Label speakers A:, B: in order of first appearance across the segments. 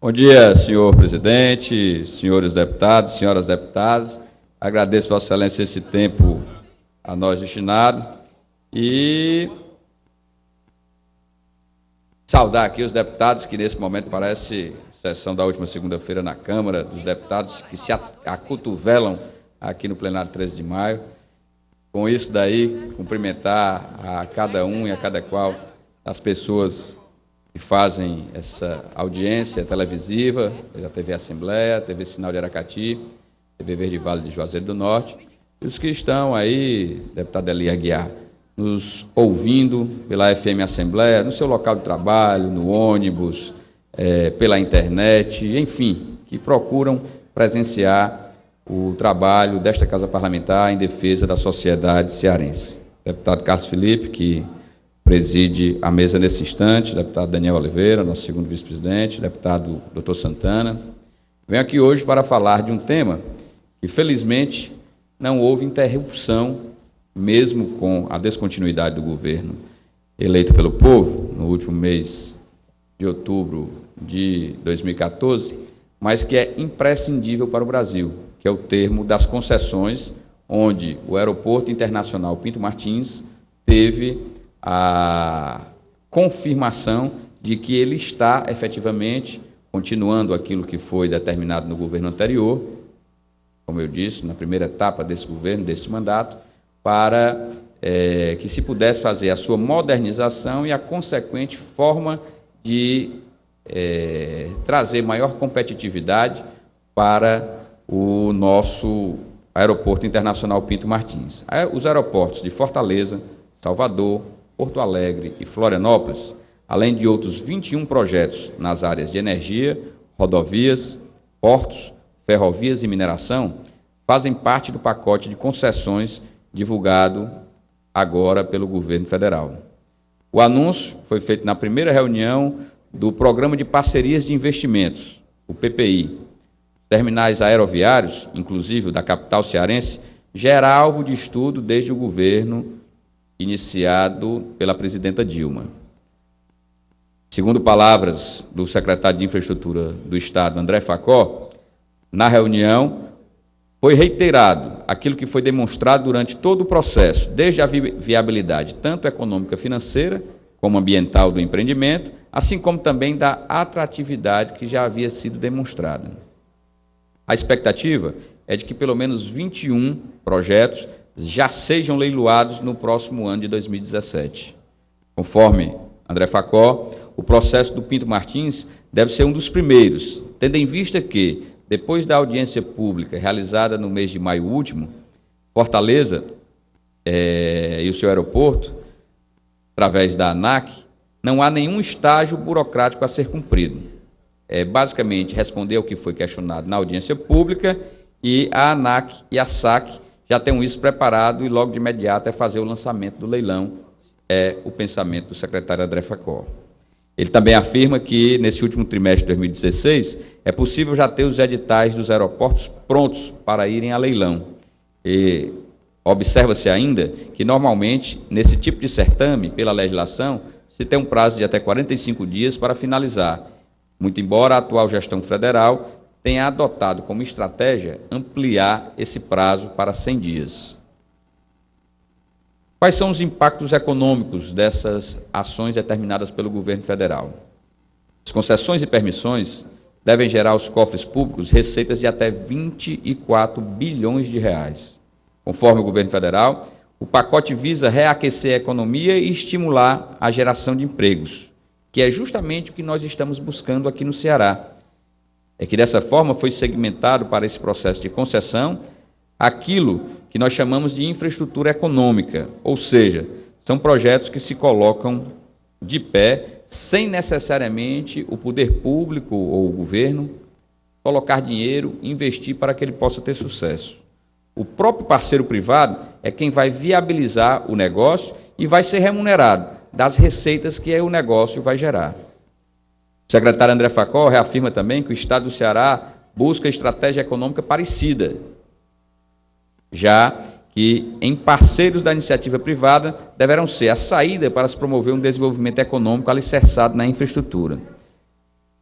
A: Bom dia, senhor presidente, senhores deputados, senhoras deputadas. Agradeço, Vossa Excelência, esse tempo a nós destinado e saudar aqui os deputados que, nesse momento, parece sessão da última segunda-feira na Câmara, dos deputados que se acotovelam aqui no plenário 13 de maio. Com isso daí, cumprimentar a cada um e a cada qual as pessoas que fazem essa audiência televisiva, a TV Assembleia, a TV Sinal de Aracati, TV Verde Vale de Juazeiro do Norte, e os que estão aí, deputado Eli Aguiar, nos ouvindo pela FM Assembleia, no seu local de trabalho, no ônibus, pela internet, enfim, que procuram presenciar o trabalho desta Casa Parlamentar em defesa da sociedade cearense. Deputado Carlos Felipe, que preside a mesa nesse instante, deputado Daniel Oliveira, nosso segundo vice-presidente, deputado Dr. Santana. Venho aqui hoje para falar de um tema que, felizmente, não houve interrupção, mesmo com a descontinuidade do governo eleito pelo povo, no último mês de outubro de 2014, mas que é imprescindível para o Brasil, que é o termo das concessões, onde o Aeroporto Internacional Pinto Martins teve a confirmação de que ele está efetivamente continuando aquilo que foi determinado no governo anterior, como eu disse, na primeira etapa desse governo, desse mandato, para que se pudesse fazer a sua modernização e a consequente forma de trazer maior competitividade para o nosso Aeroporto Internacional Pinto Martins. Os aeroportos de Fortaleza, Salvador, Porto Alegre e Florianópolis, além de outros 21 projetos nas áreas de energia, rodovias, portos, ferrovias e mineração, fazem parte do pacote de concessões divulgado agora pelo governo federal. O anúncio foi feito na primeira reunião do Programa de Parcerias de Investimentos, o PPI. Terminais aeroviários, inclusive o da capital cearense, já era alvo de estudo desde o governo iniciado pela presidenta Dilma. Segundo palavras do secretário de Infraestrutura do Estado, André Facó, na reunião foi reiterado aquilo que foi demonstrado durante todo o processo, desde a viabilidade tanto econômica financeira como ambiental do empreendimento, assim como também da atratividade que já havia sido demonstrada. A expectativa é de que pelo menos 21 projetos já sejam leiloados no próximo ano de 2017. Conforme André Facó, o processo do Pinto Martins deve ser um dos primeiros, tendo em vista que, depois da audiência pública realizada no mês de maio último, Fortaleza e o seu aeroporto, através da ANAC, não há nenhum estágio burocrático a ser cumprido. Basicamente, responder ao que foi questionado na audiência pública, e a ANAC e a SAC já tem isso preparado e logo de imediato é fazer o lançamento do leilão, o pensamento do secretário André Facó. Ele também afirma que, nesse último trimestre de 2016, é possível já ter os editais dos aeroportos prontos para irem a leilão. E observa-se ainda que, normalmente, nesse tipo de certame, pela legislação, se tem um prazo de até 45 dias para finalizar, muito embora a atual gestão federal tenha adotado como estratégia ampliar esse prazo para 100 dias. Quais são os impactos econômicos dessas ações determinadas pelo governo federal? As concessões e permissões devem gerar aos cofres públicos receitas de até 24 bilhões de reais. Conforme o governo federal, o pacote visa reaquecer a economia e estimular a geração de empregos, que é justamente o que nós estamos buscando aqui no Ceará. É que dessa forma foi segmentado para esse processo de concessão aquilo que nós chamamos de infraestrutura econômica, ou seja, são projetos que se colocam de pé sem necessariamente o poder público ou o governo colocar dinheiro, investir para que ele possa ter sucesso. O próprio parceiro privado é quem vai viabilizar o negócio e vai ser remunerado das receitas que o negócio vai gerar. O secretário André Facó reafirma também que o Estado do Ceará busca estratégia econômica parecida, já que, em parceiros da iniciativa privada, deverão ser a saída para se promover um desenvolvimento econômico alicerçado na infraestrutura.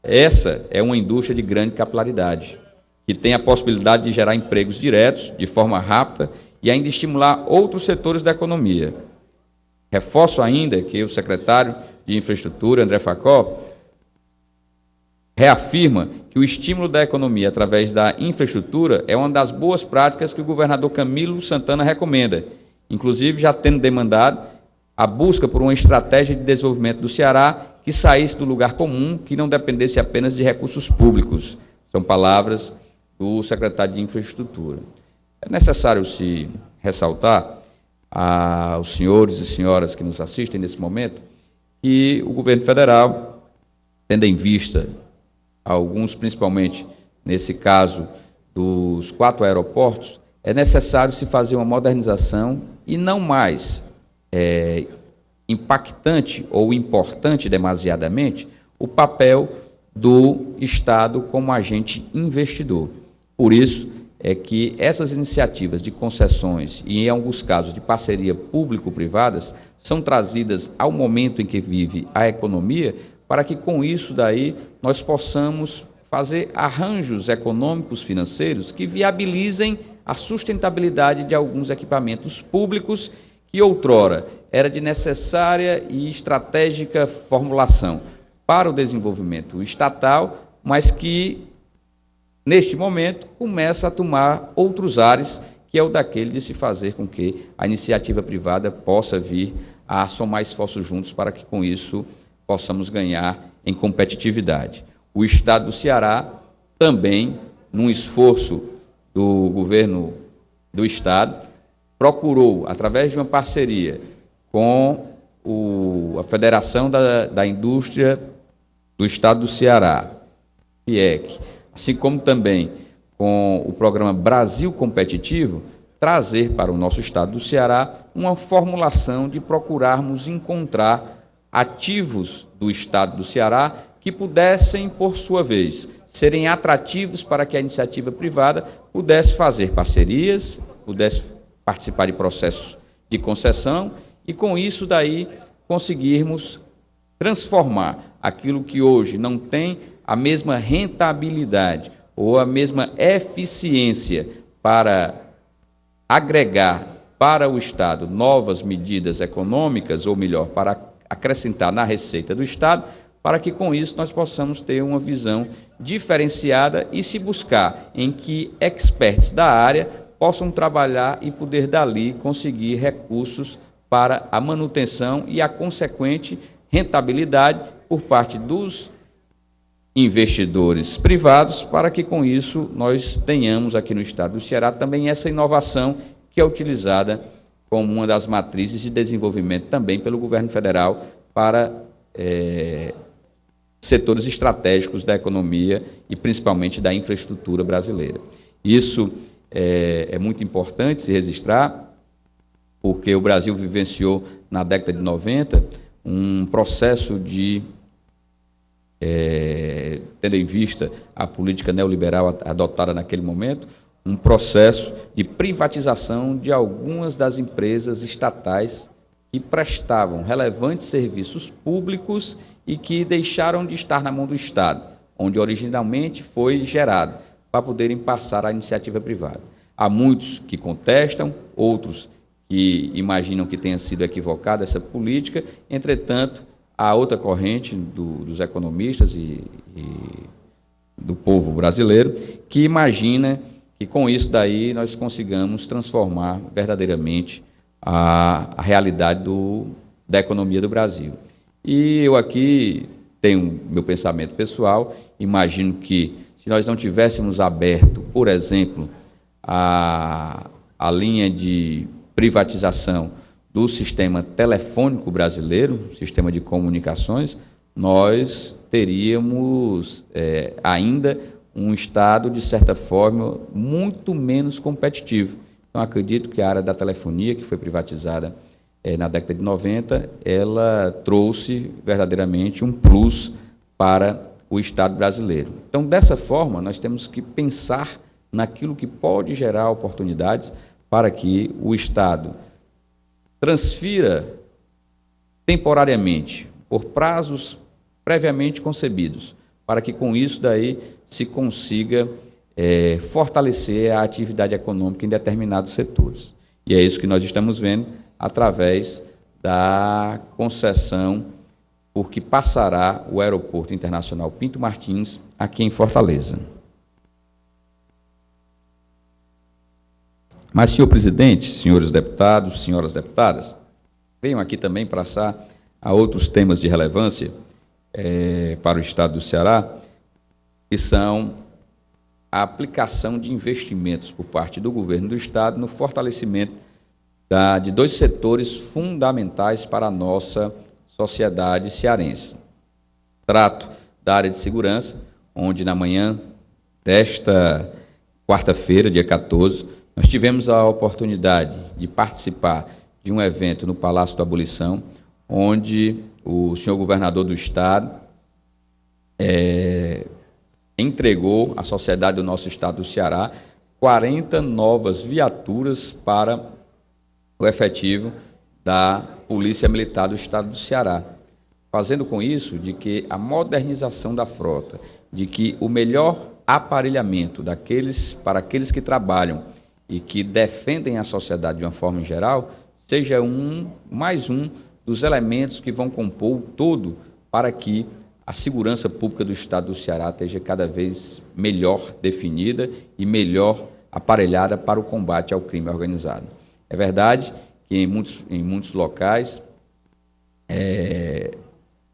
A: essa é uma indústria de grande capilaridade, que tem a possibilidade de gerar empregos diretos, de forma rápida, e ainda estimular outros setores da economia. Reforço ainda que o secretário de Infraestrutura, André Facó, reafirma que o estímulo da economia através da infraestrutura é uma das boas práticas que o governador Camilo Santana recomenda, inclusive já tendo demandado a busca por uma estratégia de desenvolvimento do Ceará que saísse do lugar comum, que não dependesse apenas de recursos públicos. São palavras do secretário de Infraestrutura. É necessário se ressaltar aos senhores e senhoras que nos assistem nesse momento que o governo federal, tendo em vista alguns, principalmente nesse caso dos 4 aeroportos, é necessário se fazer uma modernização e não mais impactante ou importante demasiadamente o papel do Estado como agente investidor. Por isso é que essas iniciativas de concessões e, em alguns casos, de parceria público-privadas são trazidas ao momento em que vive a economia, para que com isso daí nós possamos fazer arranjos econômicos financeiros que viabilizem a sustentabilidade de alguns equipamentos públicos que outrora era de necessária e estratégica formulação para o desenvolvimento estatal, mas que neste momento começa a tomar outros ares, que é o daquele de se fazer com que a iniciativa privada possa vir a somar esforços juntos para que com isso possamos ganhar em competitividade. O Estado do Ceará também, num esforço do governo do Estado, procurou, através de uma parceria com a Federação da Indústria do Estado do Ceará, FIEC, assim como também com o programa Brasil Competitivo, trazer para o nosso Estado do Ceará uma formulação de procurarmos encontrar ativos do Estado do Ceará que pudessem, por sua vez, serem atrativos para que a iniciativa privada pudesse fazer parcerias, pudesse participar de processos de concessão e, com isso daí, conseguirmos transformar aquilo que hoje não tem a mesma rentabilidade ou a mesma eficiência para agregar para o Estado novas medidas econômicas, ou melhor, para acrescentar na receita do Estado, para que com isso nós possamos ter uma visão diferenciada e se buscar em que experts da área possam trabalhar e poder dali conseguir recursos para a manutenção e a consequente rentabilidade por parte dos investidores privados, para que com isso nós tenhamos aqui no Estado do Ceará também essa inovação que é utilizada como uma das matrizes de desenvolvimento também pelo governo federal para setores estratégicos da economia e principalmente da infraestrutura brasileira. Isso é muito importante se registrar, porque o Brasil vivenciou na década de 90 um processo de, tendo em vista a política neoliberal adotada naquele momento, um processo de privatização de algumas das empresas estatais que prestavam relevantes serviços públicos e que deixaram de estar na mão do Estado, onde originalmente foi gerado, para poderem passar à iniciativa privada. Há muitos que contestam, outros que imaginam que tenha sido equivocada essa política, entretanto, há outra corrente dos economistas e do povo brasileiro que imagina que com isso daí nós consigamos transformar verdadeiramente a realidade da economia do Brasil. E eu aqui tenho meu pensamento pessoal, imagino que se nós não tivéssemos aberto, por exemplo, a linha de privatização do sistema telefônico brasileiro, sistema de comunicações, nós teríamos ainda um Estado, de certa forma, muito menos competitivo. Então, acredito que a área da telefonia, que foi privatizada na década de 90, ela trouxe verdadeiramente um plus para o Estado brasileiro. Então, dessa forma, nós temos que pensar naquilo que pode gerar oportunidades para que o Estado transfira temporariamente, por prazos previamente concebidos, para que com isso daí se consiga fortalecer a atividade econômica em determinados setores. E é isso que nós estamos vendo através da concessão por que passará o Aeroporto Internacional Pinto Martins aqui em Fortaleza. Mas, senhor presidente, senhores deputados, senhoras deputadas, venho aqui também passar a outros temas de relevância para o Estado do Ceará, que são a aplicação de investimentos por parte do governo do Estado no fortalecimento de dois setores fundamentais para a nossa sociedade cearense. Trato da área de segurança, onde na manhã desta quarta-feira, dia 14, nós tivemos a oportunidade de participar de um evento no Palácio da Abolição, onde o senhor governador do Estado entregou à sociedade do nosso Estado do Ceará 40 novas viaturas para o efetivo da Polícia Militar do Estado do Ceará, fazendo com isso de que a modernização da frota, de que o melhor aparelhamento para aqueles que trabalham e que defendem a sociedade de uma forma em geral, seja mais um dos elementos que vão compor o todo para que a segurança pública do Estado do Ceará esteja cada vez melhor definida e melhor aparelhada para o combate ao crime organizado. É verdade que em muitos locais,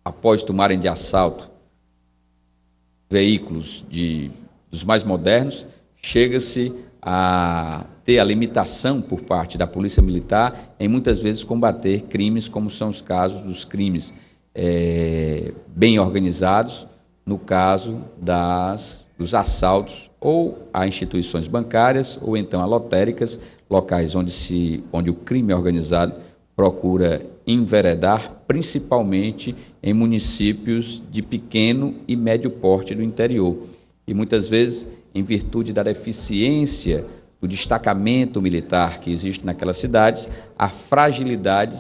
A: após tomarem de assalto veículos dos mais modernos, chega-se a ter a limitação por parte da Polícia Militar em muitas vezes combater crimes como são os casos dos crimes bem organizados, no caso dos assaltos ou a instituições bancárias ou então a lotéricas, locais onde o crime organizado procura enveredar, principalmente em municípios de pequeno e médio porte do interior. E muitas vezes, em virtude da deficiência do destacamento militar que existe naquelas cidades, a fragilidade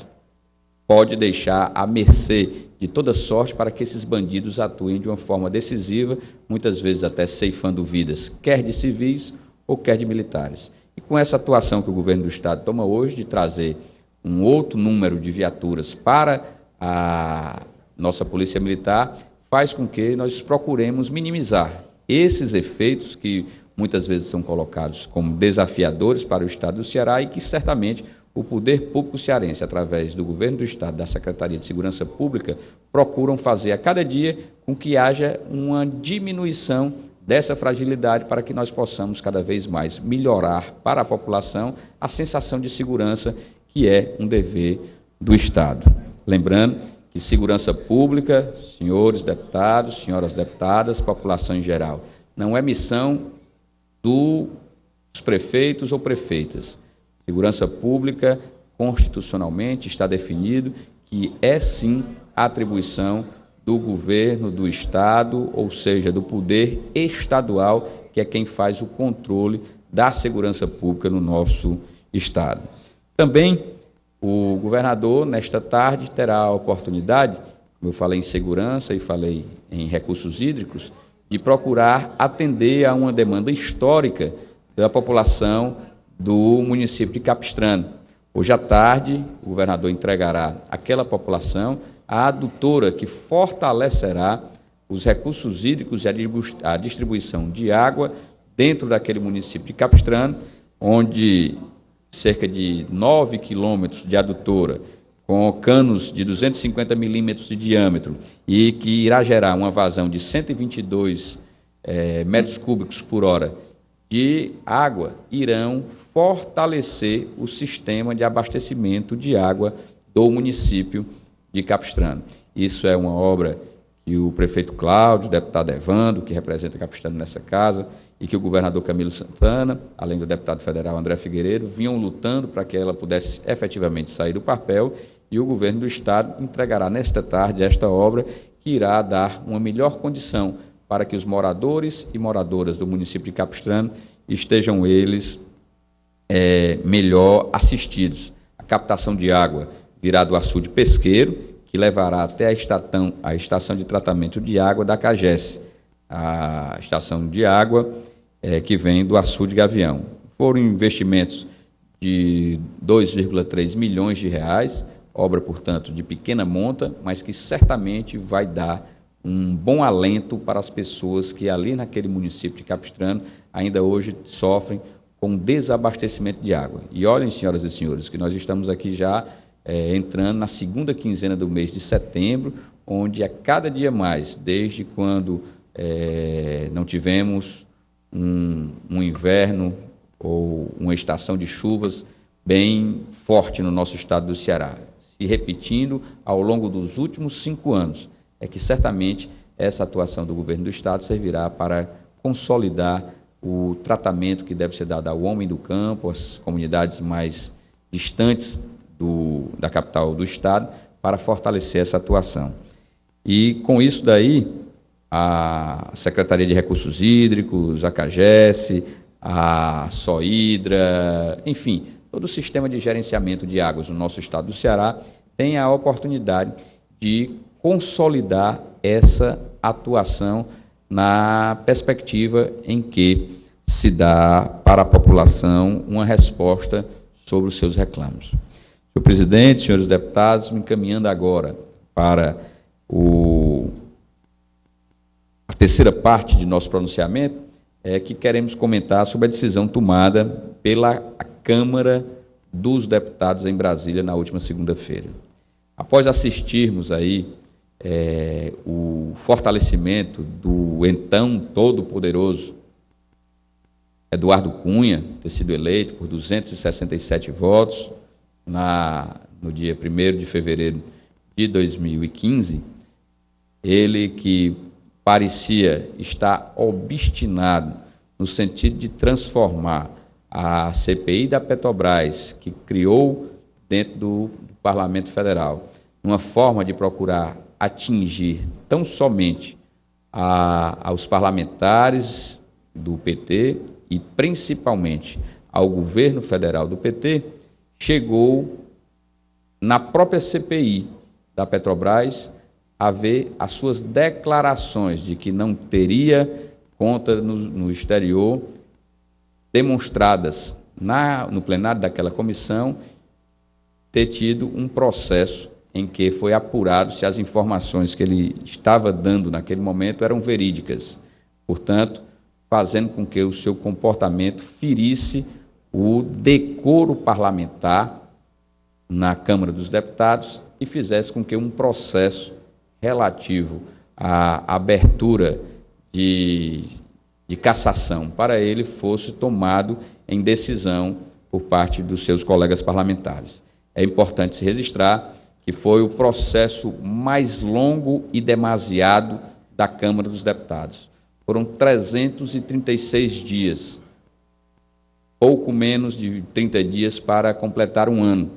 A: pode deixar à mercê de toda sorte para que esses bandidos atuem de uma forma decisiva, muitas vezes até ceifando vidas, quer de civis ou quer de militares. E com essa atuação que o governo do Estado toma hoje de trazer um outro número de viaturas para a nossa Polícia Militar, faz com que nós procuremos minimizar esses efeitos que muitas vezes são colocados como desafiadores para o Estado do Ceará e que certamente o poder público cearense, através do governo do Estado, da Secretaria de Segurança Pública, procuram fazer a cada dia com que haja uma diminuição dessa fragilidade para que nós possamos cada vez mais melhorar para a população a sensação de segurança que é um dever do Estado. Lembrando que segurança pública, senhores deputados, senhoras deputadas, população em geral, não é missão dos prefeitos ou prefeitas. Segurança pública, constitucionalmente, está definido que é sim a atribuição do governo, do Estado, ou seja, do poder estadual, que é quem faz o controle da segurança pública no nosso Estado. Também o governador, nesta tarde, terá a oportunidade, como eu falei em segurança e falei em recursos hídricos, de procurar atender a uma demanda histórica da população do município de Capistrano. Hoje à tarde, o governador entregará àquela população a adutora que fortalecerá os recursos hídricos e a distribuição de água dentro daquele município de Capistrano, onde cerca de 9 quilômetros de adutora, com canos de 250 milímetros de diâmetro e que irá gerar uma vazão de 122 metros cúbicos por hora de água, irão fortalecer o sistema de abastecimento de água do município de Capistrano. Isso é uma obra que o prefeito Cláudio, o deputado Evandro, que representa Capistrano nessa casa, e que o governador Camilo Santana, além do deputado federal André Figueiredo, vinham lutando para que ela pudesse efetivamente sair do papel, e o governo do Estado entregará nesta tarde esta obra, que irá dar uma melhor condição para que os moradores e moradoras do município de Capistrano estejam eles melhor assistidos. A captação de água virá do açude pesqueiro, que levará até a estação de tratamento de água da CAGES. a estação de água que vem do Açude Gavião. Foram investimentos de 2,3 milhões de reais, obra, portanto, de pequena monta, mas que certamente vai dar um bom alento para as pessoas que ali naquele município de Capistrano ainda hoje sofrem com desabastecimento de água. E olhem, senhoras e senhores, que nós estamos aqui já entrando na segunda quinzena do mês de setembro, onde a cada dia mais, desde quando não tivemos um inverno ou uma estação de chuvas bem forte no nosso estado do Ceará, se repetindo ao longo dos últimos 5 anos, é que certamente essa atuação do governo do estado servirá para consolidar o tratamento que deve ser dado ao homem do campo, às comunidades mais distantes da capital do estado, para fortalecer essa atuação. E com isso daí, a Secretaria de Recursos Hídricos, a CAGES, a SOIDRA, enfim, todo o sistema de gerenciamento de águas no nosso estado do Ceará tem a oportunidade de consolidar essa atuação na perspectiva em que se dá para a população uma resposta sobre os seus reclamos. Senhor presidente, senhores deputados, me encaminhando agora para a terceira parte de nosso pronunciamento, que queremos comentar sobre a decisão tomada pela Câmara dos Deputados em Brasília na última segunda-feira. Após assistirmos aí o fortalecimento do então todo-poderoso Eduardo Cunha, ter sido eleito por 267 votos no dia 1º de fevereiro de 2015, ele que parecia estar obstinado no sentido de transformar a CPI da Petrobras, que criou dentro do Parlamento Federal, numa forma de procurar atingir tão somente aos parlamentares do PT e principalmente ao governo federal do PT, chegou na própria CPI da Petrobras a ver as suas declarações de que não teria conta no exterior demonstradas no plenário daquela comissão, ter tido um processo em que foi apurado se as informações que ele estava dando naquele momento eram verídicas, portanto, fazendo com que o seu comportamento ferisse o decoro parlamentar na Câmara dos Deputados e fizesse com que um processo relativo à abertura de cassação para ele fosse tomado em decisão por parte dos seus colegas parlamentares. É importante se registrar que foi o processo mais longo e demasiado da Câmara dos Deputados. Foram 336 dias, pouco menos de 30 dias para completar um ano.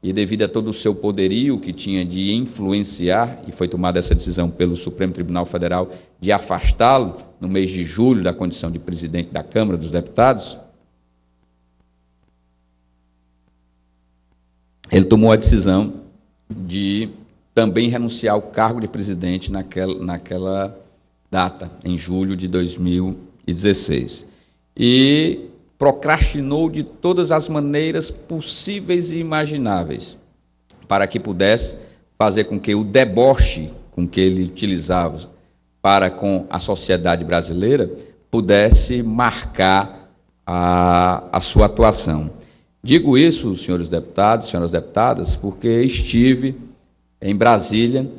A: E devido a todo o seu poderio que tinha de influenciar, e foi tomada essa decisão pelo Supremo Tribunal Federal de afastá-lo no mês de julho da condição de presidente da Câmara dos Deputados, ele tomou a decisão de também renunciar ao cargo de presidente naquela data, em julho de 2016. E procrastinou de todas as maneiras possíveis e imagináveis para que pudesse fazer com que o deboche com que ele utilizava para com a sociedade brasileira pudesse marcar a sua atuação. Digo isso, senhores deputados, senhoras deputadas, porque estive em Brasília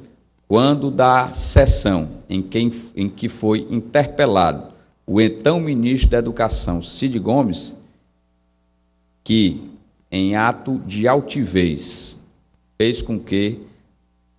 A: quando da sessão em que foi interpelado o então ministro da Educação, Cid Gomes, que, em ato de altivez, fez com que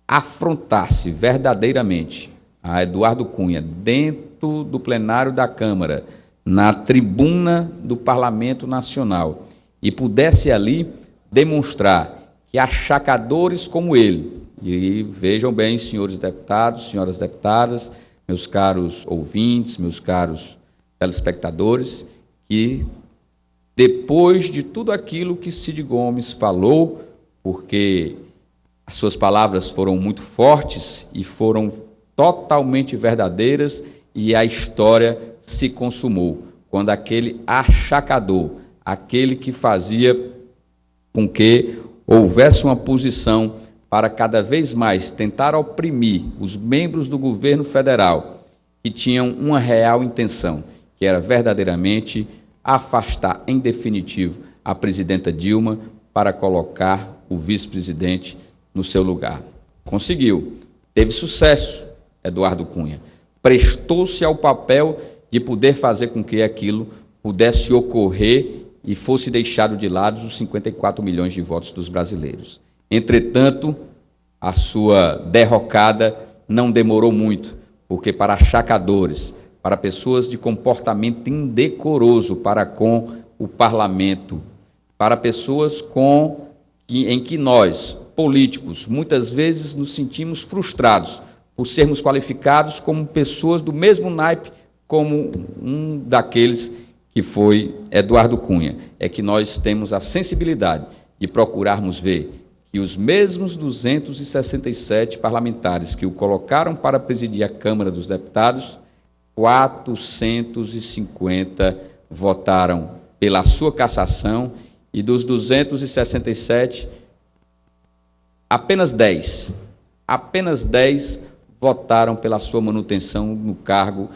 A: afrontasse verdadeiramente a Eduardo Cunha dentro do plenário da Câmara, na tribuna do Parlamento Nacional, e pudesse ali demonstrar que achacadores como ele, e vejam bem, senhores deputados, senhoras deputadas, meus caros ouvintes, meus caros telespectadores, que depois de tudo aquilo que Cid Gomes falou, porque as suas palavras foram muito fortes e foram totalmente verdadeiras e a história se consumou, quando aquele achacador, aquele que fazia com que houvesse uma posição para cada vez mais tentar oprimir os membros do governo federal que tinham uma real intenção, que era verdadeiramente afastar em definitivo a presidenta Dilma para colocar o vice-presidente no seu lugar. Conseguiu, teve sucesso, Eduardo Cunha. Prestou-se ao papel de poder fazer com que aquilo pudesse ocorrer e fosse deixado de lado os 54 milhões de votos dos brasileiros. Entretanto, a sua derrocada não demorou muito, porque para achacadores, para pessoas de comportamento indecoroso para com o parlamento, para pessoas em que nós, políticos, muitas vezes nos sentimos frustrados por sermos qualificados como pessoas do mesmo naipe como um daqueles que foi Eduardo Cunha. É que nós temos a sensibilidade de procurarmos ver que os mesmos 267 parlamentares que o colocaram para presidir a Câmara dos Deputados, 450 votaram pela sua cassação, e dos 267, apenas 10 votaram pela sua manutenção no cargo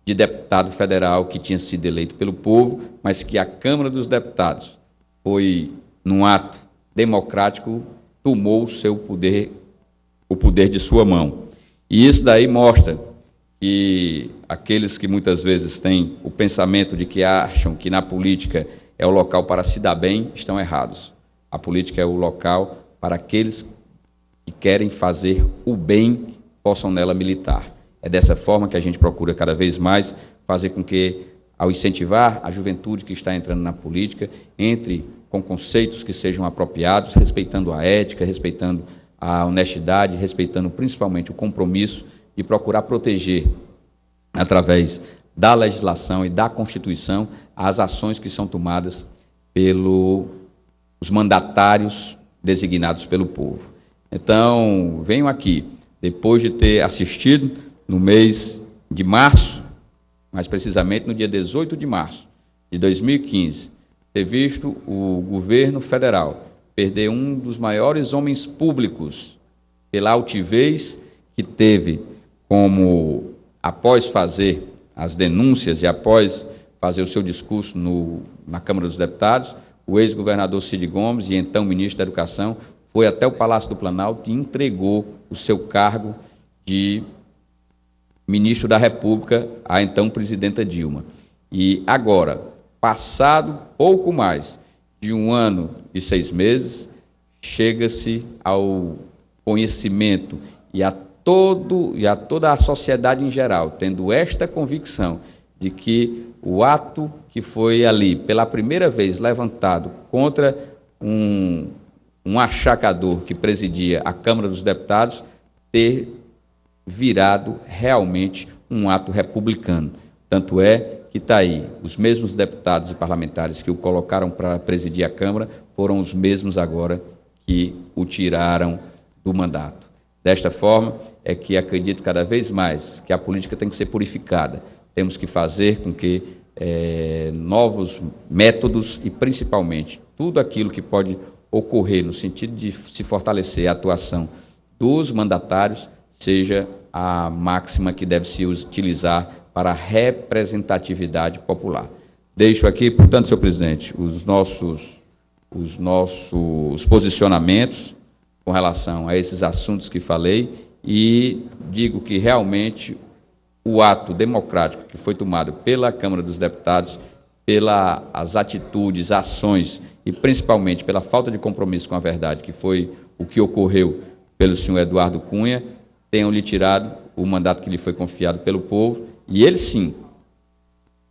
A: de deputado federal que tinha sido eleito pelo povo, mas que a Câmara dos Deputados foi, num ato democrático, tomou o poder de sua mão. E isso daí mostra que aqueles que muitas vezes têm o pensamento de que acham que na política é o local para se dar bem, estão errados. A política é o local para aqueles que querem fazer o bem, possam nela militar. É dessa forma que a gente procura cada vez mais fazer com que, ao incentivar a juventude que está entrando na política, entre com conceitos que sejam apropriados, respeitando a ética, respeitando a honestidade, respeitando principalmente o compromisso de procurar proteger, através da legislação e da Constituição, as ações que são tomadas pelos mandatários designados pelo povo. Então, venho aqui, depois de ter assistido no mês de março, mais precisamente no dia 18 de março de 2015, ter visto o governo federal perder um dos maiores homens públicos pela altivez que teve, como após fazer as denúncias e após fazer o seu discurso na Câmara dos Deputados, o ex-governador Cid Gomes, e então ministro da Educação, foi até o Palácio do Planalto e entregou o seu cargo de ministro da República à então presidenta Dilma. E agora, passado pouco mais de 1 ano e 6 meses, chega-se ao conhecimento e a toda a sociedade em geral, tendo esta convicção de que o ato que foi ali, pela primeira vez levantado contra um achacador que presidia a Câmara dos Deputados, ter virado realmente um ato republicano. Tanto é que está aí, os mesmos deputados e parlamentares que o colocaram para presidir a Câmara foram os mesmos agora que o tiraram do mandato. Desta forma, é que acredito cada vez mais que a política tem que ser purificada. Temos que fazer com que novos métodos e, principalmente, tudo aquilo que pode ocorrer no sentido de se fortalecer a atuação dos mandatários seja a máxima que deve se utilizar para a representatividade popular. Deixo aqui, portanto, senhor presidente, os nossos posicionamentos com relação a esses assuntos que falei, e digo que realmente o ato democrático que foi tomado pela Câmara dos Deputados, pelas atitudes, ações e principalmente pela falta de compromisso com a verdade, que foi o que ocorreu pelo senhor Eduardo Cunha, tenham lhe tirado o mandato que lhe foi confiado pelo povo, e ele sim,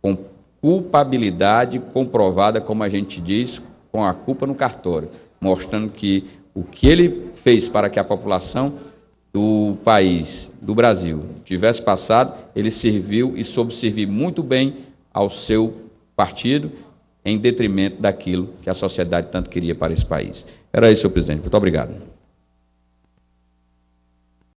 A: com culpabilidade comprovada, como a gente diz, com a culpa no cartório, mostrando que o que ele fez para que a população do país, do Brasil, tivesse passado, ele serviu e soube servir muito bem ao seu partido, em detrimento daquilo que a sociedade tanto queria para esse país. Era isso, senhor presidente. Muito obrigado.